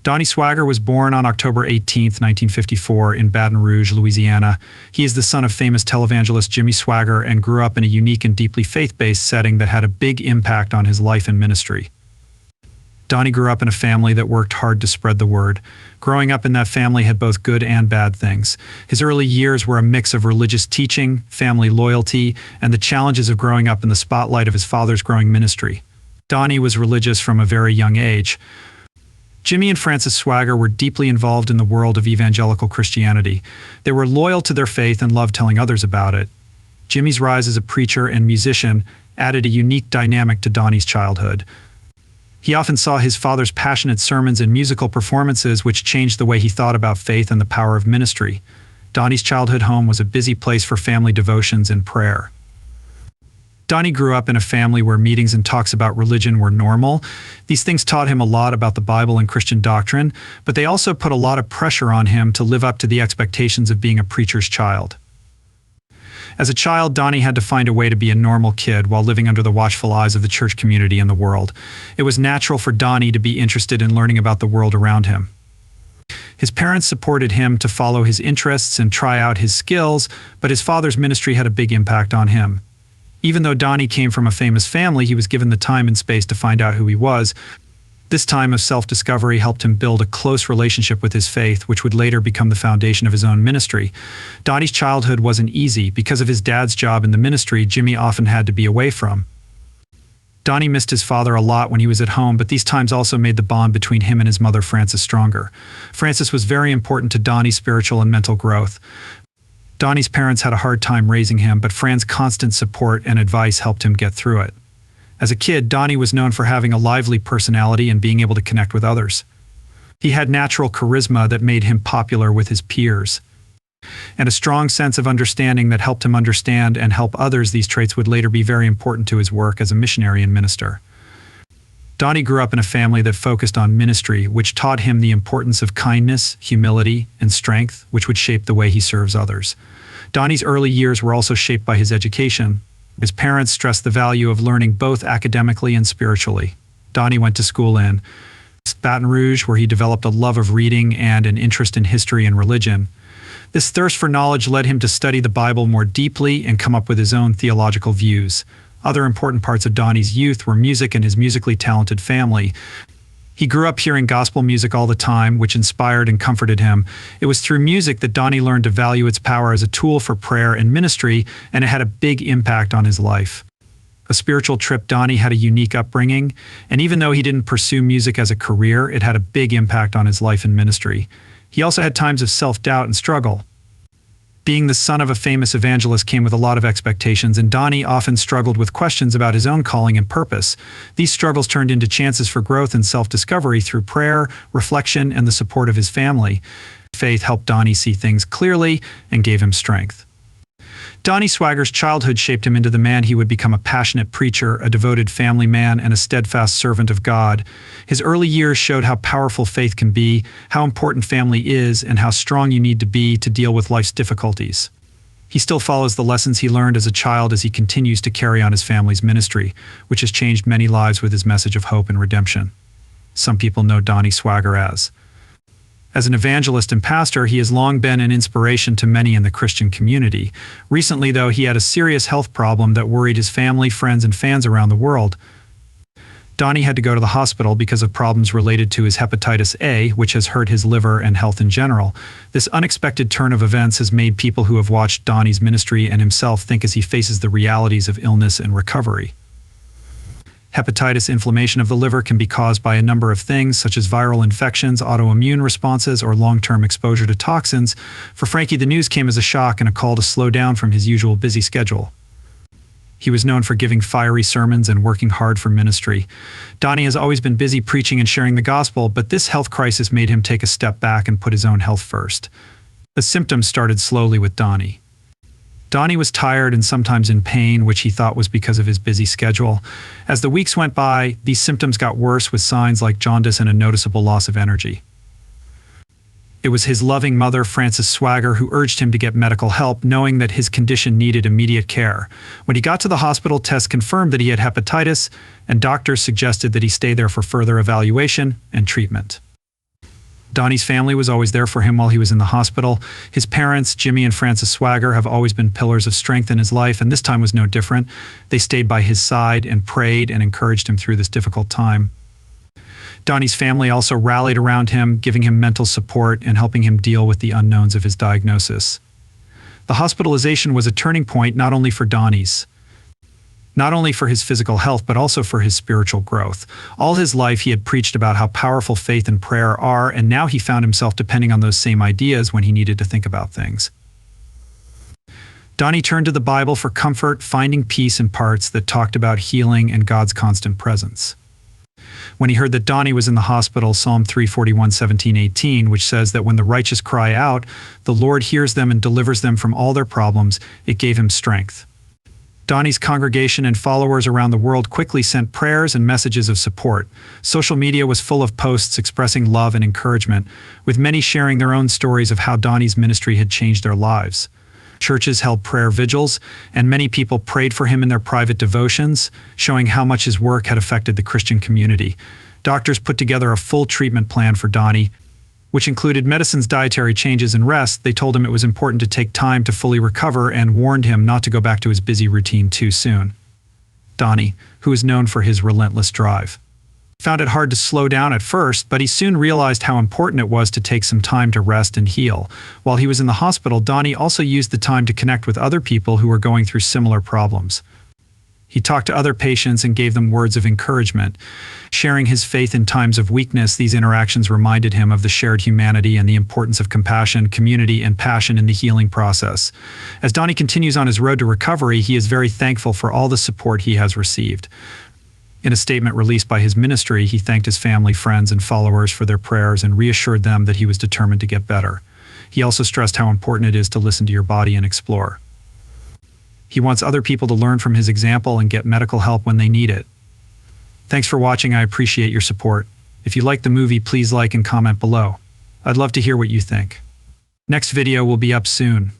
Donnie Swaggart was born on October 18, 1954, in Baton Rouge, Louisiana. He is the son of famous televangelist Jimmy Swaggart and grew up in a unique and deeply faith-based setting that had a big impact on his life and ministry. Donnie grew up in a family that worked hard to spread the word. Growing up in that family had both good and bad things. His early years were a mix of religious teaching, family loyalty, and the challenges of growing up in the spotlight of his father's growing ministry. Donnie was religious from a very young age. Jimmy and Frances Swaggart were deeply involved in the world of evangelical Christianity. They were loyal to their faith and loved telling others about it. Jimmy's rise as a preacher and musician added a unique dynamic to Donnie's childhood. He often saw his father's passionate sermons and musical performances, which changed the way he thought about faith and the power of ministry. Donnie's childhood home was a busy place for family devotions and prayer. Donnie grew up in a family where meetings and talks about religion were normal. These things taught him a lot about the Bible and Christian doctrine, but they also put a lot of pressure on him to live up to the expectations of being a preacher's child. As a child, Donnie had to find a way to be a normal kid while living under the watchful eyes of the church community and the world. It was natural for Donnie to be interested in learning about the world around him. His parents supported him to follow his interests and try out his skills, but his father's ministry had a big impact on him. Even though Donnie came from a famous family, he was given the time and space to find out who he was. This time of self-discovery helped him build a close relationship with his faith, which would later become the foundation of his own ministry. Donnie's childhood wasn't easy. Because of his dad's job in the ministry, Jimmy often had to be away from. Donnie missed his father a lot when he was at home, but these times also made the bond between him and his mother, Frances, stronger. Frances was very important to Donnie's spiritual and mental growth. Donnie's parents had a hard time raising him, but Fran's constant support and advice helped him get through it. As a kid, Donnie was known for having a lively personality and being able to connect with others. He had natural charisma that made him popular with his peers, and a strong sense of understanding that helped him understand and help others. These traits would later be very important to his work as a missionary and minister. Donnie grew up in a family that focused on ministry, which taught him the importance of kindness, humility, and strength, which would shape the way he serves others. Donnie's early years were also shaped by his education. His parents stressed the value of learning both academically and spiritually. Donnie went to school in Baton Rouge, where he developed a love of reading and an interest in history and religion. This thirst for knowledge led him to study the Bible more deeply and come up with his own theological views. Other important parts of Donnie's youth were music and his musically talented family. He grew up hearing gospel music all the time, which inspired and comforted him. It was through music that Donnie learned to value its power as a tool for prayer and ministry, and it had a big impact on his life. A spiritual trip. Donnie had a unique upbringing, and even though he didn't pursue music as a career, it had a big impact on his life and ministry. He also had times of self-doubt and struggle. Being the son of a famous evangelist came with a lot of expectations, and Donnie often struggled with questions about his own calling and purpose. These struggles turned into chances for growth and self-discovery through prayer, reflection, and the support of his family. Faith helped Donnie see things clearly and gave him strength. Donnie Swaggart's childhood shaped him into the man he would become: a passionate preacher, a devoted family man, and a steadfast servant of God. His early years showed how powerful faith can be, how important family is, and how strong you need to be to deal with life's difficulties. He still follows the lessons he learned as a child as he continues to carry on his family's ministry, which has changed many lives with his message of hope and redemption. Some people know Donnie Swaggart as an evangelist and pastor. He has long been an inspiration to many in the Christian community. Recently, though, he had a serious health problem that worried his family, friends, and fans around the world. Donnie had to go to the hospital because of problems related to his hepatitis A, which has hurt his liver and health in general. This unexpected turn of events has made people who have watched Donnie's ministry and himself think as he faces the realities of illness and recovery. Hepatitis inflammation of the liver can be caused by a number of things, such as viral infections, autoimmune responses, or long-term exposure to toxins. For Frankie, the news came as a shock and a call to slow down from his usual busy schedule. He was known for giving fiery sermons and working hard for ministry. Donnie has always been busy preaching and sharing the gospel, but this health crisis made him take a step back and put his own health first. The symptoms started slowly with Donnie. Donnie was tired and sometimes in pain, which he thought was because of his busy schedule. As the weeks went by, these symptoms got worse with signs like jaundice and a noticeable loss of energy. It was his loving mother, Frances Swaggart, who urged him to get medical help, knowing that his condition needed immediate care. When he got to the hospital, tests confirmed that he had hepatitis, and doctors suggested that he stay there for further evaluation and treatment. Donnie's family was always there for him while he was in the hospital. His parents, Jimmy and Frances Swaggart, have always been pillars of strength in his life, and this time was no different. They stayed by his side and prayed and encouraged him through this difficult time. Donnie's family also rallied around him, giving him mental support and helping him deal with the unknowns of his diagnosis. The hospitalization was a turning point not only for his physical health, but also for his spiritual growth. All his life he had preached about how powerful faith and prayer are, and now he found himself depending on those same ideas when he needed to think about things. Donnie turned to the Bible for comfort, finding peace in parts that talked about healing and God's constant presence. When he heard that Donnie was in the hospital, Psalm 341:17-18, which says that when the righteous cry out, the Lord hears them and delivers them from all their problems, it gave him strength. Donnie's congregation and followers around the world quickly sent prayers and messages of support. Social media was full of posts expressing love and encouragement, with many sharing their own stories of how Donnie's ministry had changed their lives. Churches held prayer vigils, and many people prayed for him in their private devotions, showing how much his work had affected the Christian community. Doctors put together a full treatment plan for Donnie, which included medicines, dietary changes, and rest. They told him it was important to take time to fully recover and warned him not to go back to his busy routine too soon. Donnie, who is known for his relentless drive, found it hard to slow down at first, but he soon realized how important it was to take some time to rest and heal. While he was in the hospital, Donnie also used the time to connect with other people who were going through similar problems. He talked to other patients and gave them words of encouragement. Sharing his faith in times of weakness, these interactions reminded him of the shared humanity and the importance of compassion, community, and passion in the healing process. As Donnie continues on his road to recovery, he is very thankful for all the support he has received. In a statement released by his ministry, he thanked his family, friends, and followers for their prayers and reassured them that he was determined to get better. He also stressed how important it is to listen to your body and explore. He wants other people to learn from his example and get medical help when they need it. Thanks for watching. I appreciate your support. If you liked the movie, please like and comment below. I'd love to hear what you think. Next video will be up soon.